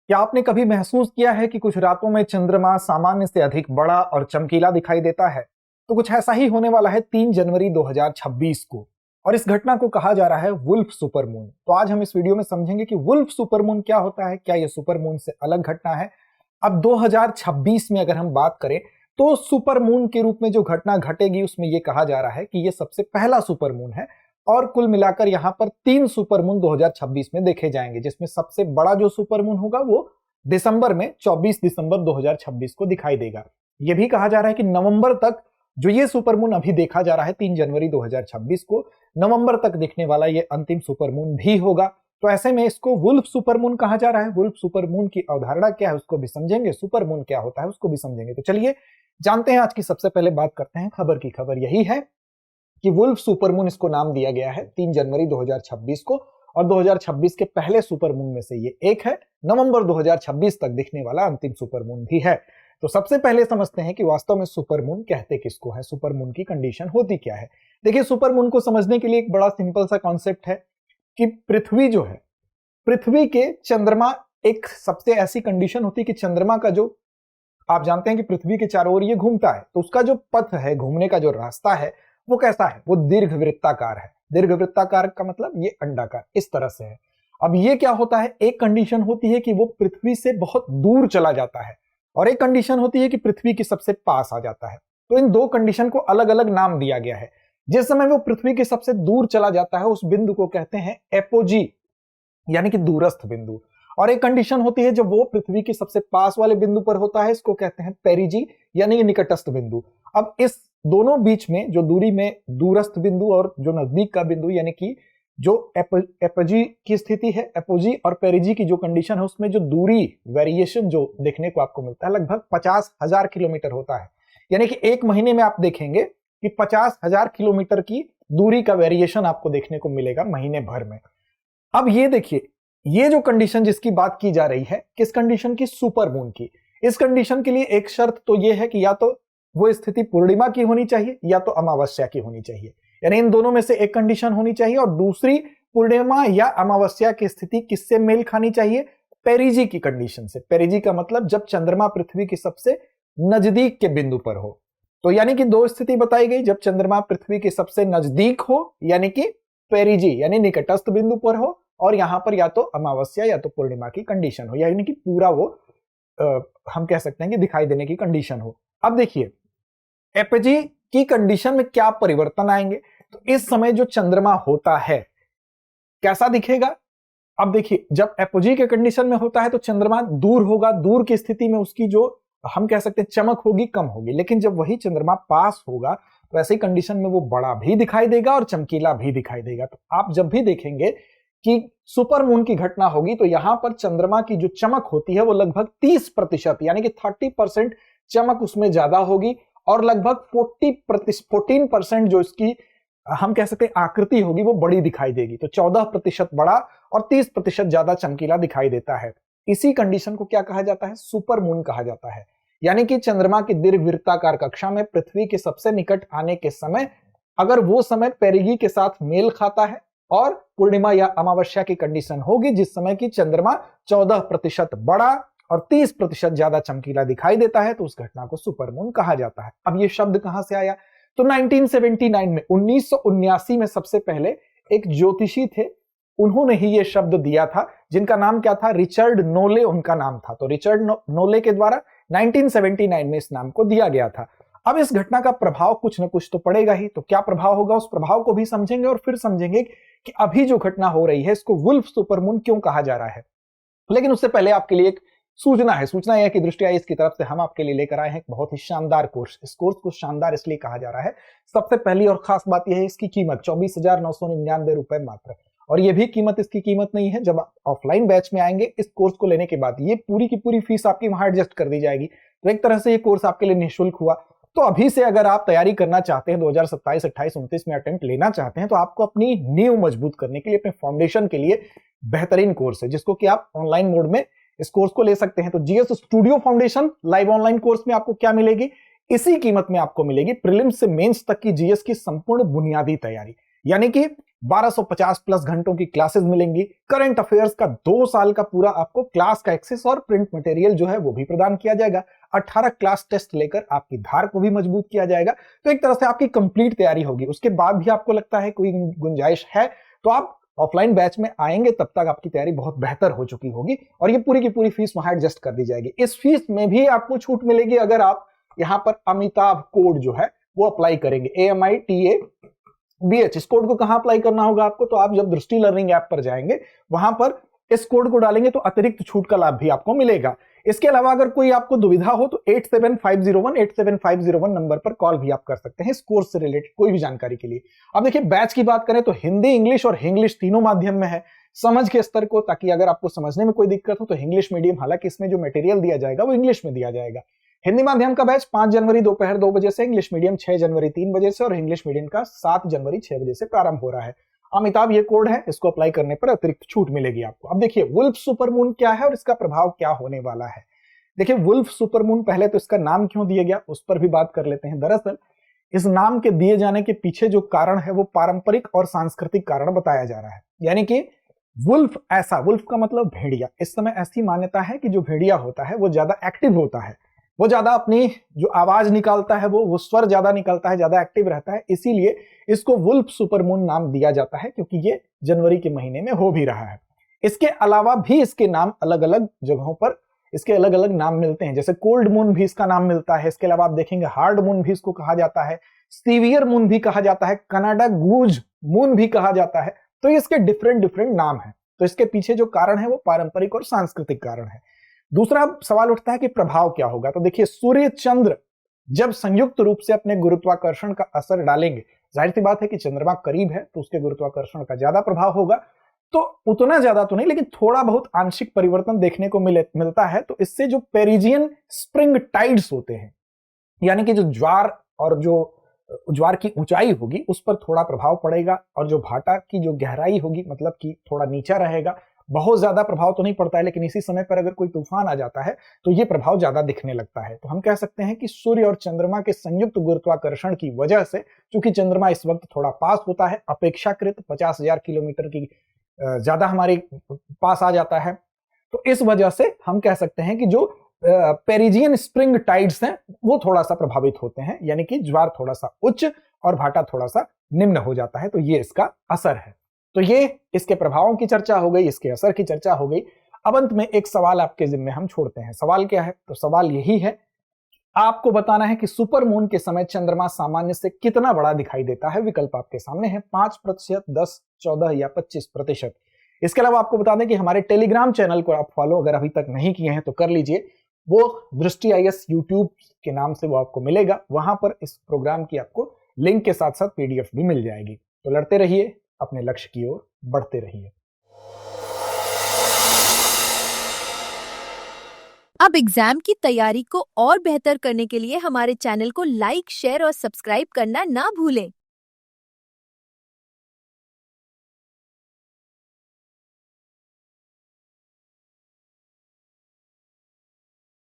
क्या आपने कभी महसूस किया है कि कुछ रातों में चंद्रमा सामान्य से अधिक बड़ा और चमकीला दिखाई देता है? तो कुछ ऐसा ही होने वाला है 3 जनवरी 2026 को, और इस घटना को कहा जा रहा है वुल्फ सुपरमून। तो आज हम इस वीडियो में समझेंगे कि वुल्फ सुपरमून क्या होता है, क्या यह सुपरमून से अलग घटना है। अब 2026 में अगर हम बात करें तो सुपरमून के रूप में जो घटना घटेगी उसमें यह कहा जा रहा है कि यह सबसे पहला सुपरमून है, और कुल मिलाकर यहां पर 3 सुपरमून 2026 में देखे जाएंगे, जिसमें सबसे बड़ा जो सुपरमून होगा वो दिसंबर में 24 दिसंबर 2026 को दिखाई देगा। यह भी कहा जा रहा है कि नवंबर तक जो ये सुपरमून अभी देखा जा रहा है 3 जनवरी 2026 को, नवंबर तक दिखने वाला ये अंतिम सुपरमून भी होगा। तो ऐसे में इसको वुल्फ सुपरमून कहा जा रहा है। वुल्फ सुपरमून की अवधारणा क्या है उसको भी समझेंगे, सुपरमून क्या होता है उसको भी समझेंगे। तो चलिए जानते हैं। आज की सबसे पहले बात करते हैं खबर की। खबर यही है कि वुल्फ सुपरमून इसको नाम दिया गया है 3 जनवरी 2026 को, और 2026 के पहले सुपरमून में से ये एक है। नवंबर 2026 तक दिखने वाला अंतिम सुपरमून भी है। तो सबसे पहले समझते हैं कि वास्तव में सुपरमून कहते किसको है, सुपरमून की कंडीशन होती क्या है। देखिए, सुपरमून को समझने के लिए एक बड़ा सिंपल सा कॉन्सेप्ट है कि पृथ्वी जो है, पृथ्वी के चंद्रमा, एक सबसे ऐसी कंडीशन होती है कि चंद्रमा का जो, आप जानते हैं कि पृथ्वी के चारों ओर ये घूमता है, तो उसका जो पथ है, घूमने का जो रास्ता है, वो कैसा है, वो दीर्घवृत्ताकार है। दीर्घवृत्ताकार का मतलब ये अंडाकार इस तरह से है। अब ये क्या होता है, एक कंडीशन होती है कि वो पृथ्वी से बहुत दूर चला जाता है, और एक कंडीशन होती है कि पृथ्वी के सबसे पास आ जाता है। तो इन दो कंडीशन को अलग अलग नाम दिया गया है। जिस समय वो पृथ्वी के सबसे दूर चला जाता है उस बिंदु को कहते हैं एपोजी, यानी कि दूरस्थ बिंदु। और एक कंडीशन होती है जब वो पृथ्वी के सबसे पास वाले बिंदु पर होता है, इसको कहते हैं पेरिजी, यानी कि निकटस्थ बिंदु। अब इस दोनों बीच में जो दूरी में दूरस्थ बिंदु और जो नजदीक का बिंदु, यानी कि जो एपोजी की स्थिति है, एपोजी और पेरिजी की जो कंडीशन है, उसमें जो दूरी वेरिएशन जो देखने को आपको मिलता है लगभग 50,000 किलोमीटर होता है। यानी कि एक महीने में आप देखेंगे कि 50,000 किलोमीटर की दूरी का वेरिएशन आपको देखने को मिलेगा महीने भर में। अब ये देखिए, ये जो कंडीशन जिसकी बात की जा रही है, किस कंडीशन की, सुपरमून की। इस कंडीशन के लिए एक शर्त तो ये है कि या तो वो स्थिति पूर्णिमा की होनी चाहिए या तो अमावस्या की होनी चाहिए, यानी इन दोनों में से एक कंडीशन होनी चाहिए। और दूसरी, पूर्णिमा या अमावस्या की स्थिति किससे मेल खानी चाहिए, पेरिजी की कंडीशन से। पेरिजी का मतलब जब चंद्रमा पृथ्वी के सबसे नजदीक के बिंदु पर हो। तो यानी कि दो स्थिति बताई गई, जब चंद्रमा पृथ्वी के सबसे नजदीक हो यानी कि पेरिजी यानी निकटस्थ बिंदु पर हो, और यहां पर या तो अमावस्या या तो पूर्णिमा की कंडीशन हो, यानी कि पूरा वो हम कह सकते हैं कि दिखाई देने की कंडीशन हो। अब देखिए, एपोजी की कंडीशन में क्या परिवर्तन आएंगे। तो इस समय जो चंद्रमा होता है कैसा दिखेगा। अब देखिए, जब एपोजी के कंडीशन में होता है तो चंद्रमा दूर होगा, दूर की स्थिति में उसकी जो हम कह सकते हैं चमक होगी, कम होगी। लेकिन जब वही चंद्रमा पास होगा तो ऐसी कंडीशन में वो बड़ा भी दिखाई देगा और चमकीला भी दिखाई देगा। तो आप जब भी देखेंगे कि सुपरमून की घटना होगी तो यहां पर चंद्रमा की जो चमक होती है वो लगभग 30% यानी कि 30% चमक उसमें ज्यादा होगी, और लगभग 14% जो इसकी हम कह सकते हैं आकृति होगी वो बड़ी दिखाई देगी। तो 14% बड़ा और 30% ज्यादा चमकीला दिखाई देता है। इसी कंडीशन को क्या कहा जाता है, सुपरमून कहा जाता है। यानी कि चंद्रमा की दीर्घवृत्ताकार कक्षा में पृथ्वी के सबसे निकट आने के समय अगर वो समय पेरिगी के साथ मेल खाता है, और पूर्णिमा या अमावस्या की कंडीशन होगी जिस समय की चंद्रमा 14% बड़ा और 30% ज्यादा चमकीला दिखाई देता है, तो उस घटना को सुपरमून कहा जाता है। अब ये शब्द कहां से आया, तो 1979 में 1979 में सबसे पहले एक ज्योतिषी थे, उन्होंने ही ये शब्द दिया था, जिनका नाम क्या था, रिचर्ड नोले उनका नाम था। तो रिचर्ड नोले के द्वारा 1979 में इस नाम को दिया गया था। अब इस घटना का प्रभाव कुछ न कुछ तो पड़ेगा ही, तो क्या प्रभाव होगा उस प्रभाव को भी समझेंगे, और फिर समझेंगे कि अभी जो घटना हो रही है इसको वुल्फ सुपरमून क्यों कहा जा रहा है। लेकिन उससे पहले आपके लिए एक सूचना है। सूचना यह कि दृष्टि आई इसकी तरफ से हम आपके लिए लेकर आए हैं एक बहुत ही शानदार कोर्स। इस कोर्स को शानदार इसलिए कहा जा रहा है, सबसे पहली और खास बात यह है इसकी कीमत 24,999 रुपए मात्र। और यह भी कीमत इसकी कीमत नहीं है, जब आप ऑफलाइन बैच में आएंगे इस कोर्स को लेने के बाद ये पूरी की पूरी फीस आपकी वहां एडजस्ट कर दी जाएगी। तो एक तरह से ये कोर्स आपके लिए निःशुल्क हुआ। तो अभी से अगर आप तैयारी करना चाहते हैं, 2027, 28, 29 में अटेम्प्ट लेना चाहते हैं, तो आपको अपनी नींव मजबूत करने के लिए, अपने फाउंडेशन के लिए बेहतरीन कोर्स है, जिसको कि आप ऑनलाइन मोड में इस कोर्स को ले सकते हैं। तो GS studio foundation live online course में आपको क्या मिलेगी, इसी कीमत में आपको मिलेगी प्रीलिम्स से मेंस तक की जीएस की संपूर्ण बुनियादी तैयारी। यानी कि 1250 प्लस घंटों की क्लासेस मिलेंगी। करंट अफेयर्स का 2 साल का पूरा आपको क्लास का एक्सेस और प्रिंट मटेरियल जो है वो भी प्रदान किया जाएगा। 18 क्लास टेस्ट लेकर आपकी धार को भी मजबूत किया जाएगा। तो एक तरह से आपकी कंप्लीट तैयारी होगी। उसके बाद भी आपको लगता है कोई गुंजाइश है तो आप ऑफलाइन बैच में आएंगे, तब तक आपकी तैयारी बहुत बेहतर हो चुकी होगी और ये पूरी की पूरी फीस वहां एडजस्ट कर दी जाएगी। इस फीस में भी आपको छूट मिलेगी अगर आप यहां पर अमिताभ कोड जो है वो अप्लाई करेंगे, AMITABH। इस कोड को कहां अप्लाई करना होगा आपको, तो आप जब दृष्टि लर्निंग ऐप पर जाएंगे वहां पर इस कोड को डालेंगे तो अतिरिक्त छूट का लाभ भी आपको मिलेगा। इसके अलावा अगर कोई आपको दुविधा हो तो 8750187501 नंबर पर कॉल भी आप कर सकते हैं इस कोर्स से रिलेटेड कोई भी जानकारी के लिए। अब देखिए बैच की बात करें तो हिंदी, इंग्लिश और इंग्लिश तीनों माध्यम में है। समझ के स्तर को, ताकि अगर आपको समझने में कोई दिक्कत हो तो इंग्लिश मीडियम, हालांकि इसमें जो मटेरियल दिया जाएगा वो इंग्लिश में दिया जाएगा। हिंदी माध्यम का बैच 5 जनवरी दोपहर 2 बजे से, इंग्लिश मीडियम 6 जनवरी 3 बजे से और इंग्लिश मीडियम का 7 जनवरी 6 बजे से प्रारंभ हो रहा है। अमिताभ ये कोड है, इसको अप्लाई करने पर अतिरिक्त छूट मिलेगी आपको। अब देखिए वुल्फ सुपरमून क्या है और इसका प्रभाव क्या होने वाला है। देखिए वुल्फ सुपरमून, पहले तो इसका नाम क्यों दिया गया उस पर भी बात कर लेते हैं। दरअसल इस नाम के दिए जाने के पीछे जो कारण है वो पारंपरिक और सांस्कृतिक कारण बताया जा रहा है। यानी कि वुल्फ ऐसा, वुल्फ का मतलब भेड़िया। इस समय ऐसी मान्यता है कि जो भेड़िया होता है वो ज्यादा एक्टिव होता है, वो ज्यादा अपनी जो आवाज निकालता है वो स्वर ज्यादा निकालता है, ज्यादा एक्टिव रहता है। इसीलिए इसको वुल्फ सुपरमून नाम दिया जाता है, क्योंकि ये जनवरी के महीने में हो भी रहा है। इसके अलावा भी इसके नाम अलग अलग जगहों पर इसके अलग अलग नाम मिलते हैं, जैसे कोल्ड मून भी इसका नाम मिलता है। इसके अलावा आप देखेंगे हार्ड मून भी इसको कहा जाता है, सीवियर मून भी कहा जाता है, कनाडा गूज मून भी कहा जाता है। तो इसके डिफरेंट डिफरेंट नाम हैं। तो इसके पीछे जो कारण है वो पारंपरिक और सांस्कृतिक कारण है। दूसरा सवाल उठता है कि प्रभाव क्या होगा। तो देखिए सूर्य चंद्र जब संयुक्त रूप से अपने गुरुत्वाकर्षण का असर डालेंगे, जाहिर सी बात है कि चंद्रमा करीब है तो उसके गुरुत्वाकर्षण का ज्यादा प्रभाव होगा। तो उतना ज्यादा तो नहीं, लेकिन थोड़ा बहुत आंशिक परिवर्तन देखने को मिलता है। तो इससे जो पेरिजियन स्प्रिंग टाइड्स होते हैं, यानी कि जो ज्वार और जो ज्वार की ऊंचाई होगी उस पर थोड़ा प्रभाव पड़ेगा, और जो भाटा की जो गहराई होगी मतलब कि थोड़ा नीचा रहेगा। बहुत ज्यादा प्रभाव तो नहीं पड़ता है, लेकिन इसी समय पर अगर कोई तूफान आ जाता है तो ये प्रभाव ज्यादा दिखने लगता है। तो हम कह सकते हैं कि सूर्य और चंद्रमा के संयुक्त गुरुत्वाकर्षण की वजह से, चूंकि चंद्रमा इस वक्त थोड़ा पास होता है, अपेक्षाकृत 50,000 किलोमीटर की ज्यादा हमारे पास आ जाता है, तो इस वजह से हम कह सकते हैं कि जो पेरिजियन स्प्रिंग टाइड्स हैं वो थोड़ा सा प्रभावित होते हैं, यानी कि ज्वार थोड़ा सा उच्च और भाटा थोड़ा सा निम्न हो जाता है। तो ये इसका असर है। तो ये इसके प्रभावों की चर्चा हो गई, इसके असर की चर्चा हो गई। अब अंत में एक सवाल आपके जिम्मे हम छोड़ते हैं। सवाल क्या है? तो सवाल यही है, आपको बताना है कि सुपर मून के समय चंद्रमा सामान्य से कितना बड़ा दिखाई देता है। विकल्प आपके सामने है, 5%, 10, 14 या 25%। इसके अलावा आपको बता दें कि हमारे टेलीग्राम चैनल को आप फॉलो अगर अभी तक नहीं किए हैं तो कर लीजिए। वो दृष्टि IAS यूट्यूब के नाम से वो आपको मिलेगा। वहां पर इस प्रोग्राम की आपको लिंक के साथ साथ PDF भी मिल जाएगी। तो लड़ते रहिए, अपने लक्ष्य की ओर बढ़ते रहिए। अब एग्जाम की तैयारी को और बेहतर करने के लिए हमारे चैनल को लाइक, शेयर और सब्सक्राइब करना ना भूलें।